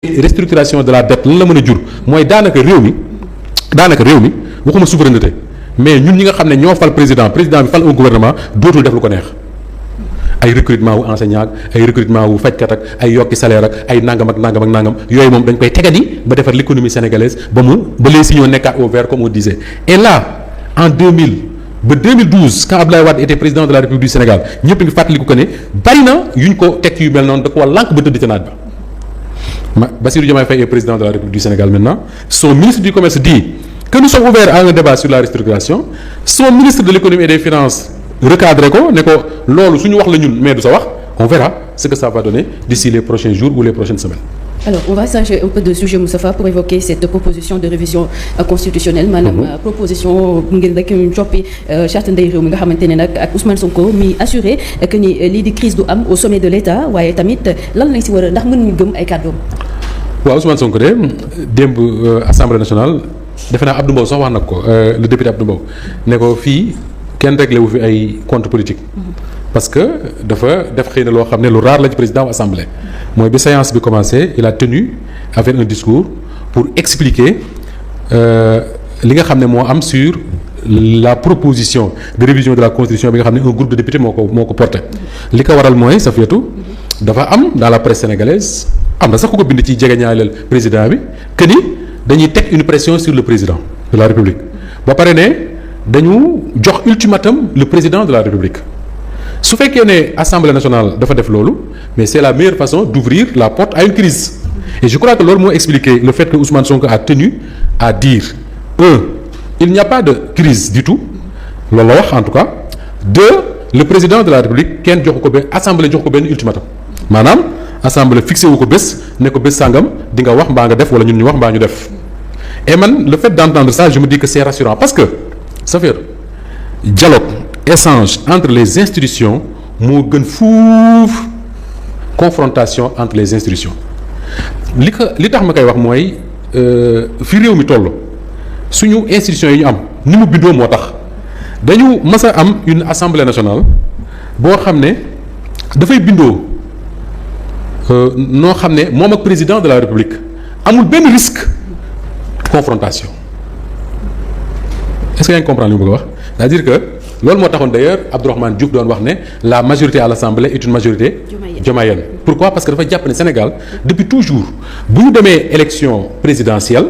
restructuration de la dette lan la mën a jur mooy daanaka réew mi waxuma souveraineté mais ñun ñi nga xam ne ñoo fal président bi fal un gouvernement dootul def lu ko neex ay recrutement wu enseignant ak ay recrutement wu fajkat ak ay yokki salaire ak ay nangam ak nangam ak nangam yooyu moom dañ koy tegandi ba defar l'économie sénégalaise ba les signaux nekkaat au vert comme on disait et là en 2012 quand Abdoulaye Wade était président de la République du Sénégal ñëpp ngi fàttaliku que ne bari na yuñ ko teg yu mel noonu da ko lànk ba tëdd ca naaj ba Bassirou Diomaye Faye est président de la République du Sénégal maintenant son ministre du commerce dit que nous sommes ouverts à un débat sur la restructuration son ministre de l'économie et des finances recadré ko ne ko loolu suñu wax la ñun mais du sa wax on verra ce que ça va donner d'ici les prochains jours ou les prochaines semaines. Alors on va changer un peu de sujet Moustapha pour évoquer cette proposition de révision constitutionnelle maanaam proposition ngir rek ñu coppi charte ndey réew mi nga xamante ne nag ak Ousmane Sonko mi assuré que ni lii di crise du am au sommet de l'État waaye tamit lan lañ si war a ndax mën nañu gëm ay kàddoom. waaw Ousmane Sonko de démb assemblée nationale defe naa Abdou Mbow sax wax na ko le député Abdou Mbow ne ko fii kenn réglé wu fi ay compte politique. parce que dafa def xëy na loo xam ne lu rare la ci président wu assemblée mooy bi séance bi commencé il a tenu à faire un discours pour expliquer li nga xam ne moo am sur la proposition de révision de la constitution bi nga xam ne un groupe de députés moo ko porté li ko waral mooy Safiatou dafa am dans la presse sénégalaise am na sax ku ko bind ci jegeñaaleel président bi que ni dañuy teg une pression sur le président de la République ba pare ne dañu jox ultimatum le président de la République su fekkee ne assemblée nationale dafa def loolu mais c'est la meilleure façon d'ouvrir la porte à une crise et je crois que loolu moo expliquer le fait que Ousmane Sonko a tenu à dire il n'y a pas de crise du tout loolu la wax en tout cas le président de la République kenn joxu ko benn assemblée joxu ko benn ultimatum maanaam assemblée fixé wu ko bés ne ko bés sàngam di nga wax mbaa nga def wala ñun ñu wax mbaa ñu def et man le fait d'entendre ça je me dis que c'est rassurant parce que ça fait dialogue échange entre les institutions moo gën fuuf confrontation entre les institutions li tax ma koy wax mooy fi réew mi toll suñu institutions yi ñu am ni mu bindoo moo tax dañu mas a am une assemblée nationale boo xam ne dafay bindoo noo xam ne moom ak président de la république amul benn risque confrontation est-ce que yaa ngi comprendre li ma bëgg a wax c'est-à-dire que loolu moo taxoon d'ailleurs Abdourahmane Diouf doon wax ne la majorité à l'Assemblée est une majorité diomayenne pourquoi parce que dafa jàpp ne Sénégal depuis toujours bu ñu demee élection présidentielle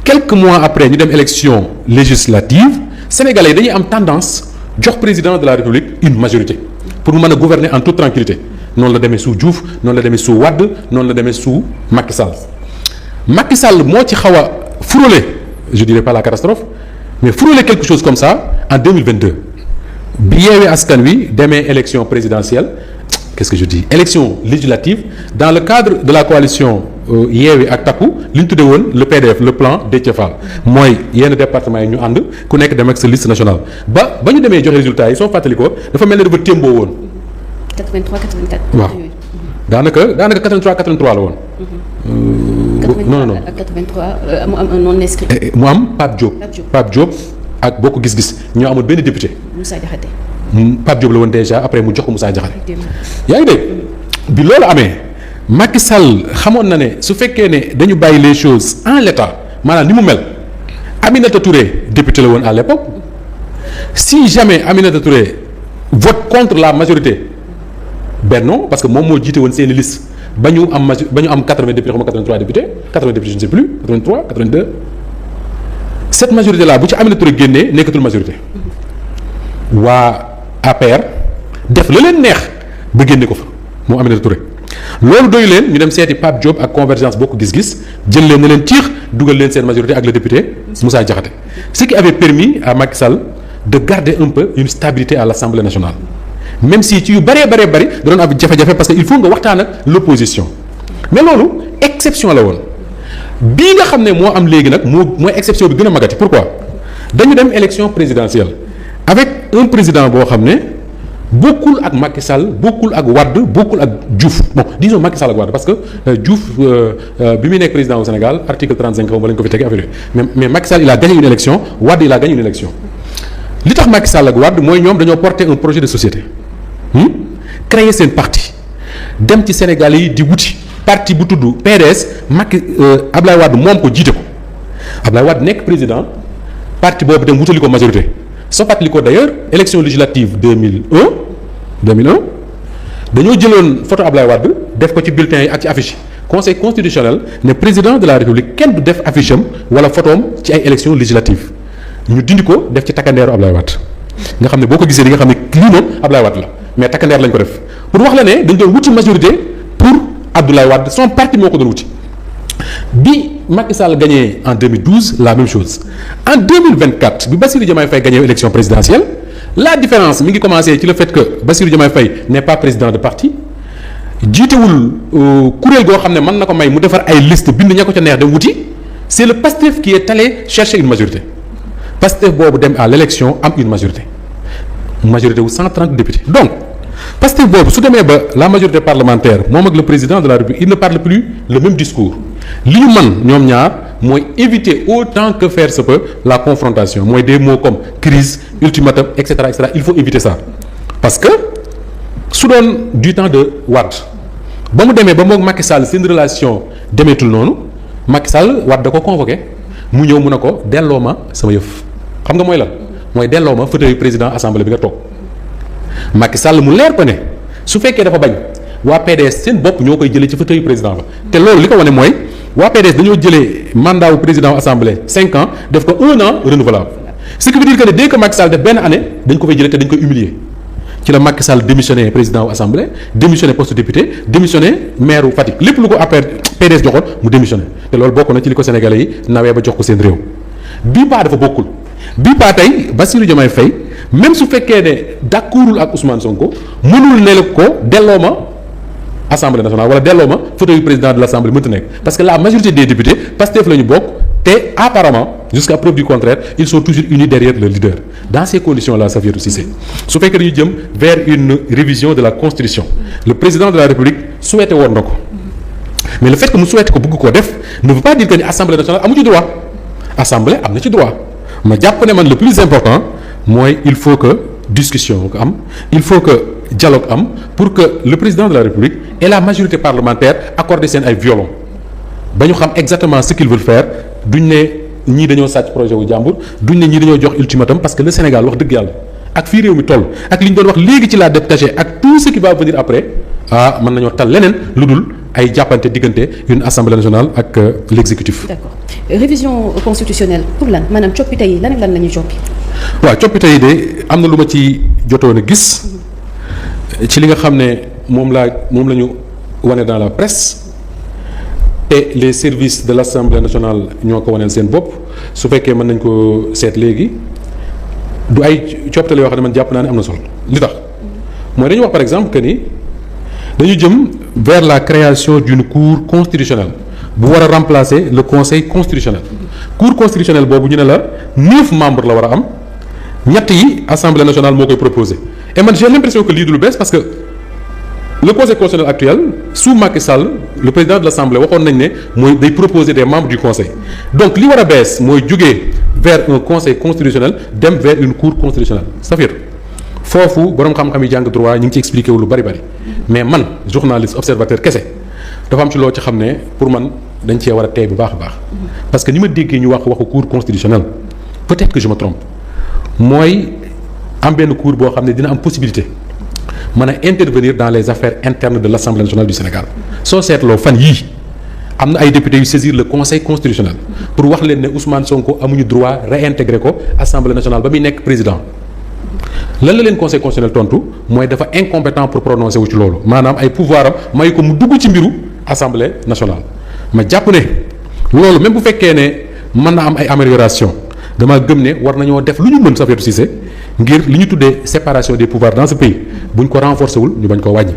quelques mois après ñu dem élection législative sénégalais dañuy am tendance jox président de la République une majorité pour mu mën a gouverner en toute tranquillité noonu la demee sous Diouf noonu la demee sous Wade noonu la demee sous Macky Sall moo ci xaw a frôler je dirais pas la catastrophe mais frôler quelque chose comme ça en 2022 bi Yewwi Askan Wi demee élection présidentielle qu'est-ce que je dis élection législative dans le cadre de la coalition Yewwi ak Takku li ñu tuddee woon le PDF le plan Déthié Fall mooy yenn départements yi ñu ànd ku nekk dem ak sa liste nationale ba ñu demee joxe résultats yi soo fàttali ko dafa mel ne dafa témboo woon. 83 84. waaw daanaka 83 la woon. non ak 83 mu am un non inscrit. mu am Pape Diop ak Bokk Gis Gis ñoo amul benn député. Moussa Diakhaté. Pape Diop la woon déjà après mu jox ko Moussa Diakhaté. yaa ngi dégg bi loolu amee Macky Sall xamoon na ne su fekkee ne dañu bàyyi les choses en l'état maanaam ni mu mel Aminata Touré député la woon à l'époque si jamais Aminata Touré vote contre la majorité Benno parce que moom moo jiite woon seeni liste ba ñu am 80 députés xam nga 83 députés 80 députés je ne sais plus 83 82 cette majorité là bu ci Aminata Touré génnee nekkatul majorité waa APR def la leen neex ba génne ko fa moom Aminata Touré loolu doy leen ñu dem seeti Pape Diop ak Convergence Bokk Gis-Gis jël leen ne leen ciix dugal leen seen majorité ak le député Moussa Diakhaté ce qui avait permis à Macky Sall de garder un peu une stabilité à l'Assemblée nationale même si ci yu bëree da doon am jafe-jafe parce que il faut nga waxtaan ak l'opposition mais loolu exception la woon bii nga xam ne moo am léegi nag mooy exception bi gën a magati pourquoi dañu dem élection présidentielle avec un président boo xam ne bokkul ak Macky Sall bokkul ak Wade bokkul ak Diouf bon disons Macky Sall ak Wade parce que Diouf bi muy nekk président au Sénégal article 35 xaw ma lañ ko fi tege affaire mais Macky Sall il a gagné une élection Wade il a gagné une élection li tax Macky Sall ak Wade mooy ñoom dañoo porter un projet de société créer seen parti dem ci Sénégalais yi di wuti parti bu tudd PDS Macky Ablaye Wade moom ko jiite ko Ablaye Wade nekk président parti boobu dem wutali ko majorité soo fàttali ko d'ailleurs élection législative 2001 dañoo jëloon photo Ablaye Wade def ko ci bulletin yi ak ci affiche yi conseil constitutionnel ne président de la république kenn du def affiche am wala photoom ci ay élections législatives ñu dindi ko def ci takkandeeru Ablaye Wade nga xam ne boo ko gisee di nga xam ne lii moom Ablaye Wade la mais takkandeer lañ ko def pour wax la ne dañ doon wuti majorité pour Abdoulaye Wade son parti moo ko doon wuti bi Macky Sall gagné en 2012 la même chose en 2024 bi Bassirou Diomaye Faye gagné élection présidentielle la différence mi ngi commencé ci le fait que Bassirou Diomaye Faye n'est pas président de parti jiitewul kuréel goo xam ne mën na ko may mu defar ay liste bind ña ko ca neex dem wuti c'est le PASTEF qui est allé chercher une majorité PASTEF boobu dem à l'élection am une majorité wu 130 députés donc PASTEF boobu su demee ba la majorité parlementaire moom ak le président de la République il ne parle plus le même discours li ñu mën ñoom ñaar mooy éviter autant que faire se peut la confrontation mooy des mots comme crise ultimatum et cetera il faut éviter ça parce que su doon du temps de Wade ba mu demee ba moog Macky Sall seen relation demeetul noonu Macky Sall Wade da ko convoqué mu ñëw mun a ko delloo ma sama yëf xam nga mooy lan mooy delloo ma fauteuil président assemblée bi nga toog Macky Sall mu leer ko ne su fekkee dafa bañ waa PDS seen bopp ñoo koy jëlee ci fauteuil président ba te loolu li ko wane mooy waa PDS dañoo jëlee mandat wu président assemblée 5 ans def ko 1 an renouvelable ce qui veut dire que ne dès que Macky Sall def benn année dañ ko fay jëlee te dañ koy humilier ci la Macky Sall démissionné président wu assemblée démissionné poste député démissionné maire wu Fatick lépp lu ko après PDS joxoon mu démissionné te loolu bokk na ci li ko Sénégalais yi nawee ba jox ko seen réew bii paa dafa bokkul bii paa tey Bassirou Diomaye Faye même su fekkee ne d'accordul ak Ousmane Sonko mënul ne la ko delloo ma assemblée nationale wala delloo ma fauteuil président de l'assemblée mënta nekk parce que la majorité des députés Pastef la ñu bokk te apparemment jusqu'à preuve du contraire ils sont toujours unis derrière le leader dans ces conditions là Safiatou Cissé su fekkee dañu jëm vers une révision de la constitution le président de la république souhaité woon na ko mais le fait que mu souhaité ko bëgg koo def ne veut pas dire que ni assemblée nationale amu ci droit assemblée am na ci droit ma jàpp ne man le plus important mooy il faut que discussion am il faut que dialogue am pour que le président de la république et la majorité parlementaire accordé seen ay violons ba ñu xam exactement ce qu'ils veulent faire duñ ne ñii dañoo sàcc projet wu jàmbur duñ ne ñii dañoo jox ultimatum parce que le Sénégal wax dëgg yàlla ak fii réew mi toll ak li ñu doon wax léegi ci la dette cachée ak tout ce qui va venir après mën nañoo tal leneen lu dul ay jàppante diggante une assemblée nationale ak l'exécutif. D'accord. Révision constitutionnelle pour lan maanaam coppite yi lan ak lan la ñuy coppi. waaw coppite yi de am na lu ma ci jotoon a gis ci li nga xam ne moom la ñu wane dans la presse te les services de l'Assemblée nationale ñoo ko waneel seen bopp su fekkee mën nañ ko seet léegi du ay coppite la yoo xam ne man jàpp naa ne am na solo li tax mooy dañu wax par exemple que ni dañu jëm vers la création d'une cour constitutionnelle bu war a remplacer le conseil constitutionnel cour constitutionnelle boobu ñu ne la 9 membres la war a am ñett yi assemblée nationale moo koy proposé et man j'ai l'impression que lii du lu bees parce que le conseil constitutionnel actuel sous Macky Sall le président de l'assemblée waxoon nañ ne mooy day proposer des membres du conseil donc li war a bees mooy jógee vers un conseil constitutionnel dem vers une cour constitutionnelle c'est-à-dire foofu borom xam-xam yi jàng droit ñu ngi ci expliqué wu lu bari mais man journaliste observateur kese dafa am ci loo ci xam ne pour man dañ cee war a tey bu baax a baax parce que ni ma déggee ñu waxu cour constitutionnelle peut-être que je me trompe mooy am benn cour boo xam ne dina am possibilité mën a intervenir dans les affaires internes de l'Assemblée nationale du Sénégal soo seetloo fan yii am na ay députés yu saisir le conseil constitutionnel pour wax leen ne Ousmane Sonko amuñu droit réintégrer ko Assemblée nationale ba muy nekk président lan la leen conseil constitutionnel tontu mooy dafa incompétent pour prononcer wu ci loolu maanaam ay pouvoir am may ko mu dugg ci mbiru Assemblée nationale ma jàpp ne loolu même bu fekkee ne mën na am ay amélioration dama gëm ne war nañoo def lu ñu mën Safiatou Cissé ngir li ñu tuddee séparation des pouvoirs dans ce pays buñ ko renforcer wul ñu bañ koo wàññi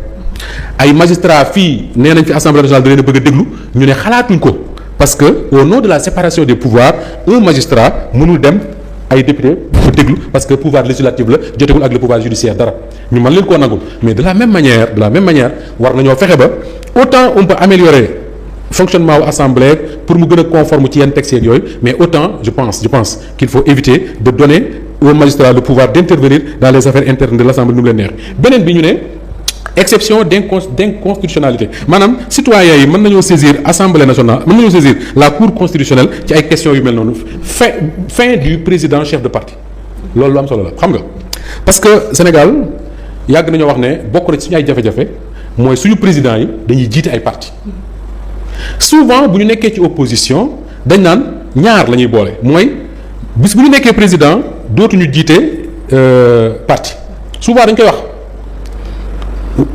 ay magistrats fii nee nañ fi Assemblée nationale da leen a bëgg a déglu ñu ne xalaatuñ ko parce que au nom de la séparation des pouvoirs un magistrat mënul dem ay député ko déglu parce que pouvoir législatif la jotewul ak le pouvoir judiciaire dara ñu mën leen koo nangul mais de la même manière war nañoo fexe ba autant on peut améliorer fonctionnement wu assemblée pour mu gën a conforme ci yenn textes yooyu mais autant je pense qu'il faut éviter de donner aux magistrats le pouvoir d'intervenir dans les affaires internes de l'assemblée nu mu leen neex beneen bi ñu ne exception d'inconstitutionnalité maanaam citoyens yi mën nañoo saisir assemblée nationale mën nañoo saisir la cour constitutionnelle ci ay questions yu mel noonu fin du président chef de parti loolu lu am solo la xam nga parce que Sénégal yàgg nañoo wax ne bokk na ci suñu ay jafe-jafe mooy suñu président yi dañuy jiite ay parti souvent bu ñu nekkee ci opposition dañ naan ñaar la ñuy boole mooy bis bu ñu nekkee président dootuñu jiite parti souvent dañ koy wax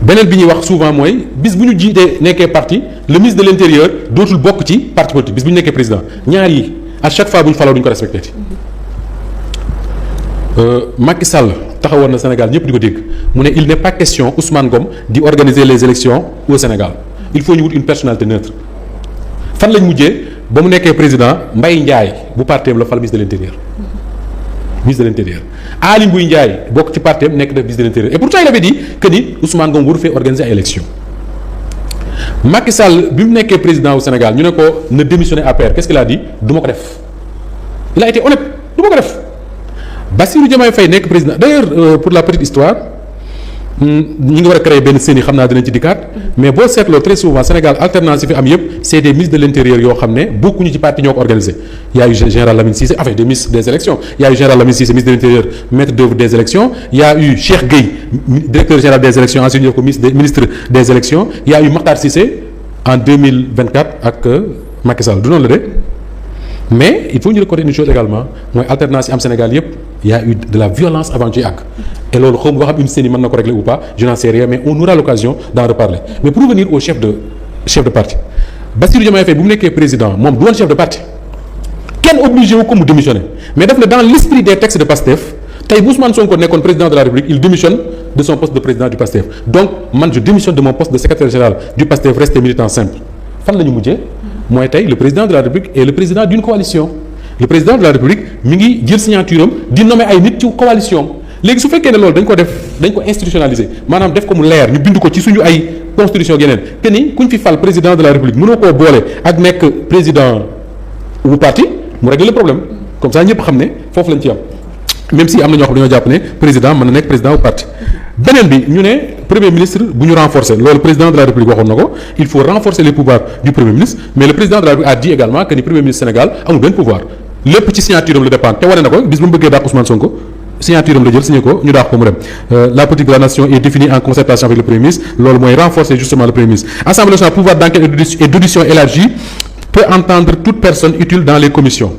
beneen bi ñuy wax souvent mooy bis bu ñu jiitee nekkee parti le ministre de l'intérieur dootul bokk ci parti politique bis bu ñu nekkee président ñaar yi à chaque fois bu ñu faloo duñu ko respecté ti Macky Sall taxawoon na Sénégal ñëpp di ko dégg mu ne il n'est pas question Ousmane Ngom di organiser les élections au Sénégal il faut ñu wut une personnalité neutre fan lañ mujjee ba mu nekkee président Mbaye Ndiaye bu parteem la fal ministre de l'intérieur ministre de l'intérieur Aly Ngouille Ndiaye bokk ci parteem nekk def ministre de l'intérieur et pourtant il avait dit que ni Ousmane Ngom waru fee organiser ay élections Macky Sall bi mu nekkee président au Sénégal ñu ne ko na démissionner APR qu'est-ce qu'il a dit du ma ko def il a été honnête du ma ko def Bassirou Diomaye Faye nekk président d'ailleurs pour la petite histoire ñi ngi war a créer benn CENI xam naa dinañ ci dikkaat mais boo seetloo très souvent Sénégal alternance yi fi am yëpp c'est des ministres de l'intérieur yoo xam ne bokkuñu ci parti ñoo ko organisé y a eu général Lamine Cissé enfin des ministres des élections y a eu général Lamine Cissé ministre de l'intérieur maître d'œuvre des élections y a eu Cheikh Gueye directeur général des élections ensuite ñu def ko ministre des élections y a eu Makhtar Cissé en 2024 ak Macky Sall du noonu la de mais il faut ñu reconnaître une chose également mooy alternance yi am Sénégal yëpp y a eu de la violence avant ci àgg et loolu xaw ma xam une CENI mën na ko régler ou pas je n'en sais rien mais on aura l'occasion d'en reparler mais pour revenir au chef de parti Bassirou Diomaye Faye bu mu nekkee président moom du woon chef de parti kenn obligé wu ko mu démissionner mais def na dans l'esprit des textes de PASTEF tey bu Ousmane Sonko nekkoon président de la République il démissionne de son poste de président du PASTEF donc man je démissionne de mon poste de secrétaire général du PASTEF resté militant simple fan la ñu mujjee mooy tey le président de la République est le président d'une coalition le président de la République mi ngi jël signature am di nommer ay nit ci coalition léegi su fekkee ne loolu dañ ko institutionnaliser maanaam def ko mu leer ñu bind ko ci suñu ay constitution yeneen que ni kuñ fi fal président de la République mënoo koo boole ak nekk président wu parti mu régler le problème comme ça ñëpp xam ne foofu lañ ci am même si am na ñoo xam dañoo jàpp ne président mën na nekk président wu parti beneen bi ñu ne premier ministre bu ñu renforcer loolu président de la République waxoon na ko il faut renforcer les pouvoirs du premier ministre mais le président de la République a dit également que ni premier ministre Sénégal amul benn pouvoir lépp ci signature am la dépendre te wane na ko bis bu mu bëggee dàq Ousmane Sonko signature am la jël signé ko ñu daax ko mu dem la politique de la nation est définie en concertation avec le premier ministre loolu mooy renforcer justement le premier ministre Assemblée nationale pouvoir d'enquête et d'audition élargi peut entendre toute personne utile dans les commissions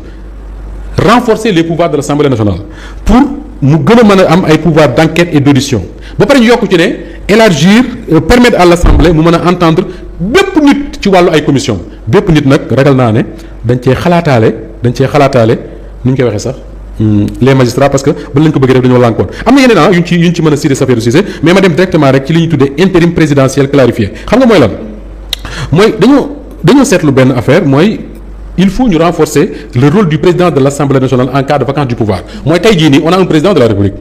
renforcer les pouvoirs de l'Assemblée nationale pour mu gën a mën a am ay pouvoirs d'enquête et d'audition ba pare ñu yokk ci ne élargir permettre à l'Assemblée mu mën a entendre bépp nit ci wàllu ay commission bépp nit nag ragal naa ne dañ cee xalaataale ni ñu koy waxee sax les magistrats parce que ba lañ ko bëggee def dañoo lànkoon am na yeneen yuñ ci mën a citer Safiatou Cissé mais ma dem directement rek ci li ñuy tuddee intérim présidentiel clarifié xam nga mooy lan mooy dañoo seetlu benn affaire mooy il faut ñu renforcer le rôle du président de l'Assemblée nationale en cas de vacance du pouvoir mooy tey jii nii on a un président de la République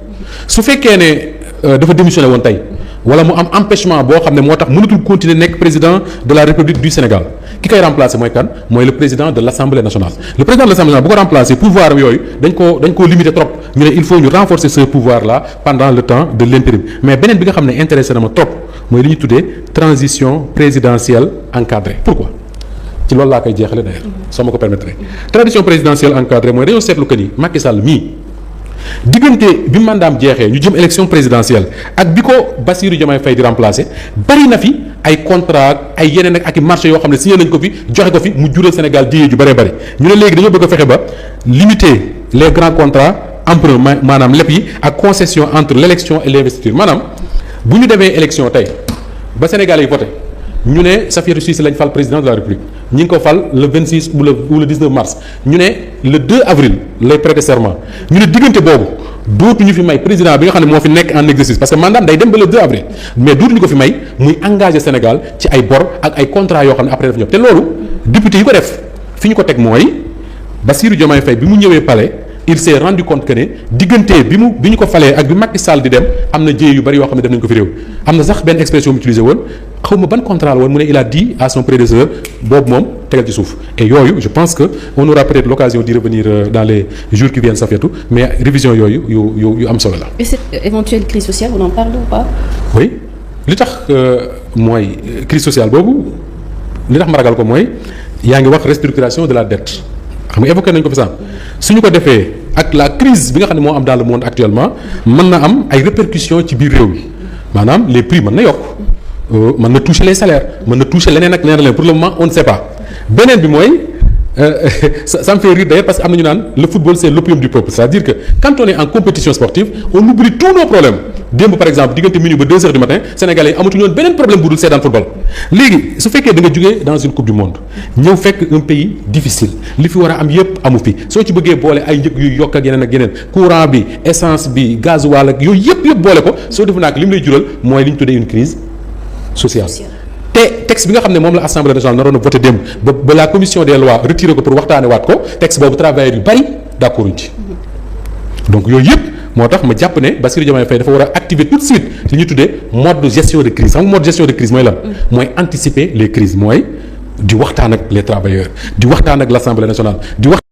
su fekkee ne dafa démissionné woon tey wala mu am empêchement boo xam ne moo tax mënatul continuer nekk président de la République du Sénégal ki koy remplacer mooy kan mooy le président de l'Assemblée nationale le président de l'Assemblée nationale bu ko remplacer pouvoir yooyu dañ koo limiter trop ñu ne il faut ñu renforcer ce pouvoir là pendant le temps de l'intérim mais beneen bi nga xam ne intéressé na ma trop mooy li ñu tuddee transition présidentielle encadrée pourquoi ci loolu laa koy jeexale d'ailleurs soo ma ko permettre transition présidentielle encadrée mooy dañoo seetlu que ni Macky Sall mii diggante bi mandaam jeexee ñu jëm élection présidentielle ak bi ko Bassirou Diomaye Faye di remplacer bari na fi ay contrat ay yeneen ak i marché yoo xam ne signé nañ ko fi joxe ko fi mu jural Sénégal jiyee ju bëree bëri ñu ne léegi dañoo bëgg a fexe ba limiter les grands contrats emprunt maanaam lépp yi ak concession entre l'élection et l'investiture maanaam bu ñu demee élection tey ba Sénégal yi voté ñu ne Safiatou Cissé lañ fal président de la République ñi ngi ko fal le 26 ou le 19 mars ñu ne le 2 avril lay prêter serment ñu ne diggante boobu dootuñu fi may président bi nga xam ne moo fi nekk en exercice parce que mandat day dem ba le 2 avril mais dootuñu ko fi may muy engagé Sénégal ci ay bor ak ay contrats yoo xam ne après daf ñëw te loolu député yi ko def fi ñu ko teg mooy Bassirou Diomaye Faye bi mu ñëwee palais il s'est rendu compte que ne diggante bi ñu ko falee ak bi Macky Sall di dem am na jéey yu bari yoo xam ne def nañ ko fi réew am na sax benn expression mu utilisé woon xaw ma ban contrat la woon mu ne il a dit à son prédécesseur boobu moom tegal ci suuf et yooyu je pense que on aura peut-être l'occasion d'y revenir dans les jours qui viennent Safiatou mais révision yooyu yu am solo la. Et cette éventuelle crise sociale on en parle ou pas? Oui li tax mooy crise sociale boobu li tax ma ragal ko mooy yaa ngi wax restructuration de la dette xam nga évoqué nañu ko fi sànq suñu ko defee ak la crise bi nga xam ne moo am dans le monde actuellement mën na am ay répercussions ci biir réew mi maanaam les prix mën na yokk mën na toucher les salaires mën na toucher leneen ak leneen pour le moment on ne sait pas beneen bi mooy ça me fait rire d'ailleurs parce que am na ñu naan le football c'est l'opium du peuple c'est-à-dire que quand on est en compétition sportive on oublie tous nos problèmes démb par exemple diggante minuit ba 2 heures du matin sénégalais yi amatuñu woon beneen problème bu dul seetaan football léegi su fekkee da nga jógee dans une coupe du monde ñëw fekk un pays difficile li fi war a am yëpp amu fi soo ci bëggee boole ay njëg yu yokk ak yeneen courant bi essence bi gasoil ak yooyu yëpp boole ko soo defu naak li mu lay jural mooy li ñu tuddee une crise sociale te texte bi nga xam ne moom la assemblée nationale naroon a voté démb ba la commission des lois retiré ko pour waxtaane waat ko texte boobu travailleurs yu bari d'accord uñ ci donc yooyu yëpp moo tax ma jàpp ne Bassirou Diomaye Faye dafa war a activer tout de suite li ñuy tuddee mode de gestion de crise xam nga mode de gestion de crise mooy lan mooy anticiper les crises mooy di waxtaan ak les travailleurs di waxtaan ak l'assemblée nationale di wax